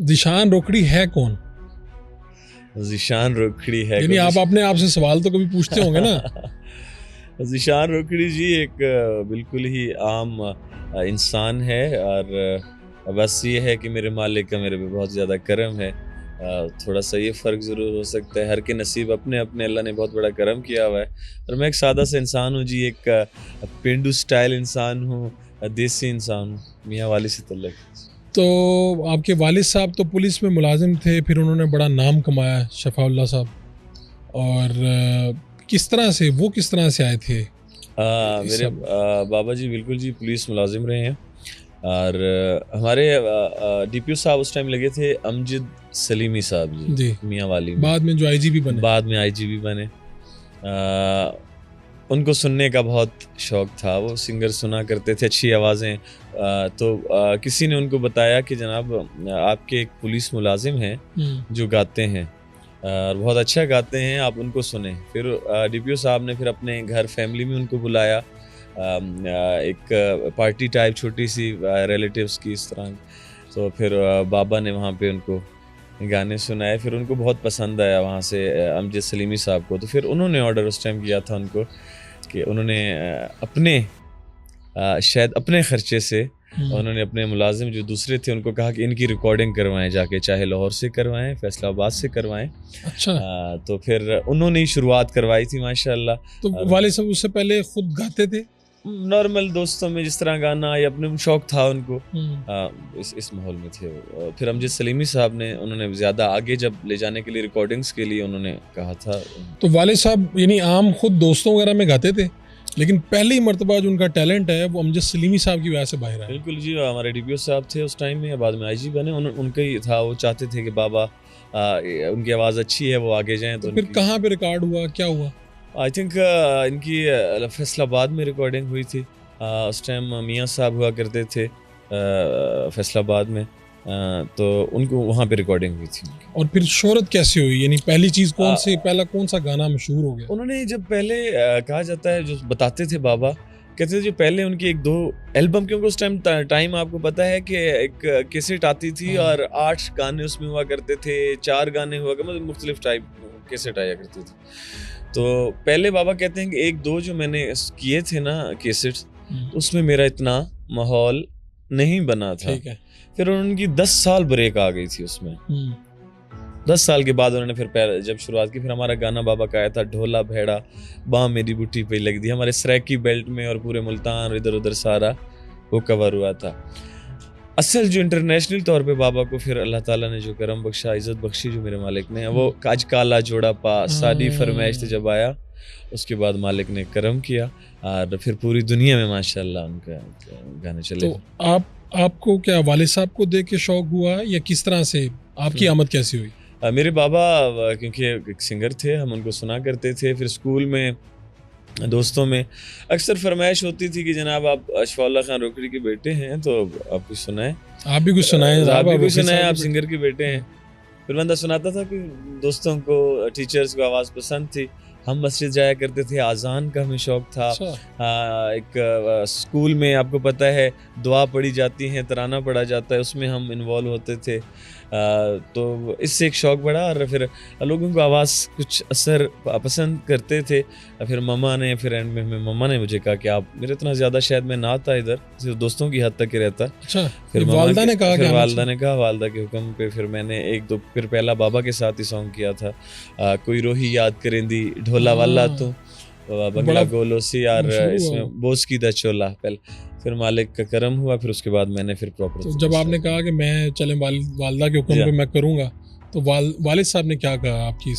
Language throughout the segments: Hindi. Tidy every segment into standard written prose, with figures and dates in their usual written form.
ज़ीशान रोकड़ी है कौन? ज़ीशान रोकड़ी है, यानी आप अपने आप से सवाल तो कभी पूछते होंगे ना? ज़ीशान रोकड़ी जी एक बिल्कुल ही आम इंसान है, और बस ये है कि मेरे मालिक का मेरे पे बहुत ज़्यादा करम है। थोड़ा सा ये फ़र्क ज़रूर हो सकता है, हर के नसीब अपने अपने, अल्लाह ने बहुत बड़ा करम किया हुआ है। और मैं एक सादा सा इंसान हूँ जी, एक पेंडू स्टाइल इंसान हूँ, देसी इंसान हूँ, मियाँ वाली से तल्लक। तो आपके वालिद साहब तो पुलिस में मुलाजिम थे, फिर उन्होंने बड़ा नाम कमाया, शफ़ाउल्लाह साहब। और किस तरह से आए थे इस मेरे सब? बाबा जी बिल्कुल जी पुलिस मुलाजिम रहे हैं, और हमारे डीपीओ साहब उस टाइम लगे थे अमजद सलीमी साहब जी, जी, मियाँ वाली में, बाद में जो आईजीपी बने। बाद में आईजीपी बने। उनको सुनने का बहुत शौक़ था, वो सिंगर सुना करते थे, अच्छी आवाज़ें। तो किसी ने उनको बताया कि जनाब आपके एक पुलिस मुलाजिम हैं जो गाते हैं, और बहुत अच्छा गाते हैं, आप उनको सुने। फिर डीपीओ साहब ने फिर अपने घर फैमिली में उनको बुलाया, एक पार्टी टाइप छोटी सी रिलेटिव्स की इस तरह। तो फिर बाबा ने वहाँ पे उनको गाने सुनाए, फिर उनको बहुत पसंद आया वहाँ से अमजद सलीमी साहब को। तो फिर उन्होंने ऑर्डर उस टाइम किया था उनको कि उन्होंने अपने शायद अपने ख़र्चे से उन्होंने अपने मुलाजिम जो दूसरे थे उनको कहा कि इनकी रिकॉर्डिंग करवाएं जाके, चाहे लाहौर से करवाएं, फैसलाबाद से करवाएं। अच्छा। तो फिर उन्होंने ही शुरुआत करवाई थी माशाल्लाह। तो वालिद साहब उससे पहले खुद गाते थे? नॉर्मल दोस्तों में जिस तरह गाना या अपने शौक था उनको, इस माहौल में थे। फिर अमजद सलीमी साहब ने उन्होंने ज़्यादा आगे जब ले जाने के लिए रिकॉर्डिंग्स के लिए उन्होंने कहा था। तो वालिद साहब यानी आम खुद दोस्तों वगैरह में गाते थे, लेकिन पहली मर्तबा जो उनका टैलेंट है वो अमजद सलीमी साहब की वजह से बाहर आया। बिल्कुल जी, हमारे डीपीओ साहब थे उस टाइम में, बाद में आईजी बने, उनका ही था, वो चाहते थे कि बाबा उनकी आवाज़ अच्छी है, वो आगे जाएं। तो फिर कहाँ पे रिकॉर्ड हुआ, क्या हुआ? आई थिंक इनकी फैसलाबाद में रिकॉर्डिंग हुई थी। उस टाइम मियाँ साहब हुआ करते थे फैसलाबाद में, तो उनको वहाँ पे रिकॉर्डिंग हुई थी। और फिर शोहरत कैसे हुई, यानी पहली चीज़ पहला कौन सा गाना मशहूर हो गया? उन्होंने जब पहले कहा जाता है, जो बताते थे बाबा, कहते थे जो पहले उनकी एक दो एल्बम, क्योंकि उस टाइम आपको पता है कि एक कैसेट आती थी और 8 गाने उसमें हुआ करते थे, 4 गाने हुआ करते, मतलब मुख्तलिफ टाइप कैसेट आया करती थी। तो पहले बाबा कहते हैं कि एक दो जो मैंने किए थे ना कैसेट्स, उसमें मेरा इतना माहौल नहीं बना था। ठीक है। फिर उनकी 10 साल ब्रेक आ गई थी उसमें। 10 साल के बाद उन्होंने फिर जब शुरुआत की, फिर हमारा गाना बाबा का आया था, ढोला भेड़ा बाँ मेरी बुट्टी पे लग दी, हमारे सराकी बेल्ट में और पूरे मुल्तान इधर उधर सारा वो कवर हुआ था। असल जो इंटरनेशनल तौर पे बाबा को फिर अल्लाह ताला ने जो करम बख्शा, इज़्ज़त बख्शी जो मेरे मालिक ने, वो आज काला जोड़ा पा सादी फरमाइश से जब आया, उसके बाद मालिक ने करम किया और फिर पूरी दुनिया में माशाल्लाह उनका गाने चले। तो आपको क्या वालिद साहब को देख के शौक हुआ या किस तरह से आपकी आमद कैसी हुई? मेरे बाबा क्योंकि एक सिंगर थे, हम उनको सुना करते थे। फिर स्कूल में दोस्तों में अक्सर फरमाइश होती थी कि जनाब आप शफ़ाउल्लाह खान रोकड़ी के बेटे हैं, तो आप कुछ सुनाएं, आप भी कुछ सुनाएं, आप भी कुछ सुनाएं, आप सिंगर के बेटे हैं। फिर बंदा सुनाता था कि दोस्तों को, टीचर्स को आवाज़ पसंद थी। हम मस्जिद जाया करते थे, आज़ान का हमें शौक़ था। एक स्कूल में आपको पता है दुआ पढ़ी जाती है, तराना पढ़ा जाता है, उसमें हम इन्वॉल्व होते थे। तो इससे एक शौक़ बढ़ा और फिर लोगों को आवाज़ कुछ असर पसंद करते थे। फिर मम्मा ने, फिर एंड में मम्मा ने मुझे कहा कि आप, मेरे इतना ज़्यादा शायद मैं ना था इधर, सिर्फ दोस्तों की हद तक ही रहता। अच्छा। फिर वालदा ने कहा, वालदा के हुक्म पे फिर मैंने एक दो, फिर पहला बाबा के साथ ही सॉन्ग किया था, कोई रोही याद करेंदी ढोला वाला तो बंगला गोलो सी यार, इसमें बोस की दा चोला। पहले फिर मालिक का करम हुआ, फिर उसके बाद मैंने फिर प्रॉपर। तो जब आपने कहा कि मैं चले वालदा के हुक्म पे मैं करूँगा, तो वालिद साहब ने क्या कहा आपकी?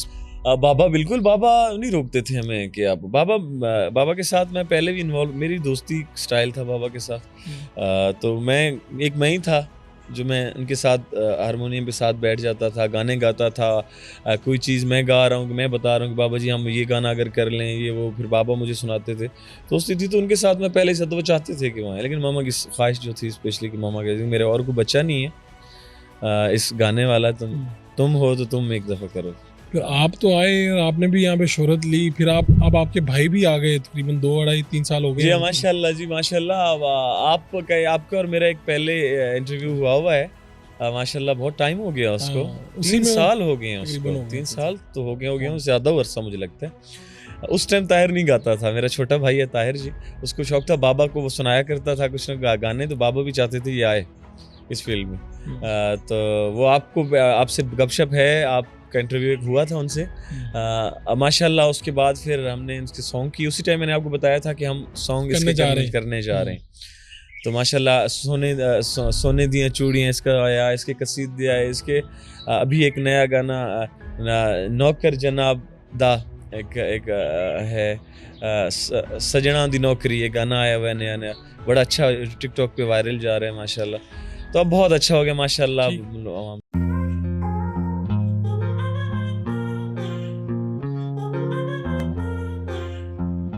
बाबा बिल्कुल, बाबा नहीं रोकते थे हमें कि आप बाबा के साथ मैं पहले भी इन्वॉल्व, मेरी दोस्ती स्टाइल था बाबा के साथ। तो मैं ही था जो मैं उनके साथ हारमोनियम पे साथ बैठ जाता था, गाने गाता था। कोई चीज़ मैं गा रहा हूँ कि मैं बता रहा हूँ कि बाबा जी हम ये गाना अगर कर लें, ये वो, फिर बाबा मुझे सुनाते थे। दोस्ती थी तो उनके साथ मैं पहले से, तो वो चाहते थे कि वहाँ, लेकिन मामा की ख्वाहिश जो थी स्पेशली कि मामा कहते मेरे और कोई बच्चा नहीं है इस गाने वाला, तुम हो तो तुम एक दफ़ा करो। फिर आप तो आए और आपने भी यहाँ पे शोहरत ली, फिर अब आपके भाई भी आ गए, तकरीबन 2, 2.5, 3 साल हो गए। जी माशाल्लाह जी माशाल्लाह। आपका और मेरा एक पहले इंटरव्यू हुआ है माशाल्लाह बहुत टाइम हो गया उसको, हाँ, उसी 3 में साल हो गए हैं तकरीबन हो उसको, गए 3 थे। साल तो हो गए ज़्यादा वर्षा मुझे लगता है। उस टाइम ताहिर नहीं गाता था, मेरा छोटा भाई है ताहिर जी, उसको शौक था, बाबा को वो सुनाया करता था कुछ ना गाने, तो बाबा भी चाहते थे ये आए इस फील्ड में। तो वो आपसे गपशप है, आपका इंटरव्यू एक हुआ था उनसे। माशाल्लाह उसके बाद फिर हमने इसके सॉन्ग की, उसी टाइम मैंने आपको बताया था कि हम सॉन्ग इसके करने जा रहे हैं। तो माशाल्लाह सोने दियाँ चूड़ियाँ इसका आया, इसके कसीदे आए, इसके अभी एक नया गाना नौकर जनाब दा एक है सजना दी नौकरी, ये गाना आया हुआ है नया, बड़ा अच्छा टिकटॉक पे वायरल जा रहा है माशाल्लाह। तो अब बहुत अच्छा हो गया माशाल्लाह।